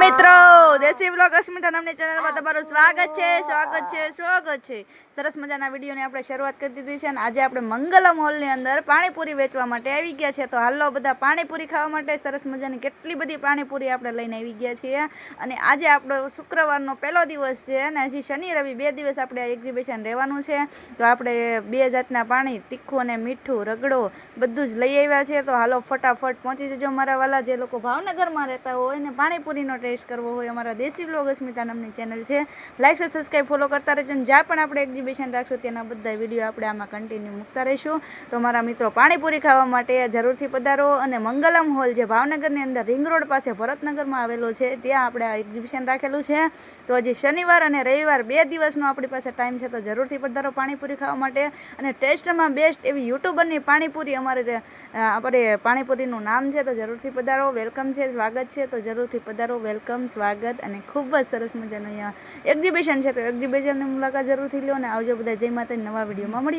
મિત્રો દેશી બ્લોગ અસ્મિતા નામની ચેનલમાં તમારું સ્વાગત છે। સરસ મજાના વિડીયોની આપણે શરૂઆત કરી દીધી છે અને આજે આપણે મંગલમ હોલની અંદર પાણીપુરી વેચવા માટે આવી ગયા છે। તો હાલો બધા પાણીપુરી ખાવા માટે સરસ મજાની કેટલી બધી પાણીપુરી આપણે લઈને આવી ગયા છીએ અને આજે આપણો શુક્રવારનો પહેલો દિવસ છે અને હજી શનિ રવિ 2 દિવસ આપણે એક્ઝિબિશન રહેવાનું છે। તો આપણે 2 જાતના પાણી તીખું અને મીઠું રગડો બધું જ લઈ આવ્યા છે। તો હાલો ફટાફટ પહોંચી જજો મારા વાલા જે લોકો ભાવનગરમાં રહેતા હોય ને પાણીપુરીનો ટેસ્ટ કરવો હોય અમારા દેશી બ્લોગ અસ્મિતા નામની ચેનલ છે, લાઈક અને સબસ્ક્રાઈબ ફોલો કરતા રહેજો અને જ્યાં પણ આપણે એક્ઝિબિશન રાખશું તેના બધા વિડીયો આપણે આમાં કન્ટિન્યુ મૂકતા રહીશું। તો મારા મિત્રો પાણીપુરી ખાવા માટે જરૂરથી પધારો અને મંગલમ હોલ જે ભાવનગરની અંદર રિંગ રોડ પાસે ભરતનગરમાં આવેલો છે ત્યાં આપણે આ એક્ઝિબિશન રાખેલું છે। તો હજી શનિવાર અને રવિવાર 2 દિવસનો આપણી પાસે ટાઈમ છે, તો જરૂરથી પધારો પાણીપુરી ખાવા માટે અને ટેસ્ટમાં બેસ્ટ એવી યુટ્યુબરની પાણીપુરી આપણે પાણીપુરીનું નામ છે, તો જરૂરથી પધારો, વેલકમ છે, સ્વાગત છે। તો જરૂરથી પધારો, વેલકમ, સ્વાગત અને ખૂબ જ સરસ મજાનું અહીંયા એક્ઝિબિશન છે, તો એક્ઝિબિશનની મુલાકાત જરૂરથી લો અને આવજો બધા। જય માતાજી, નવા વિડીયોમાં મળીએ।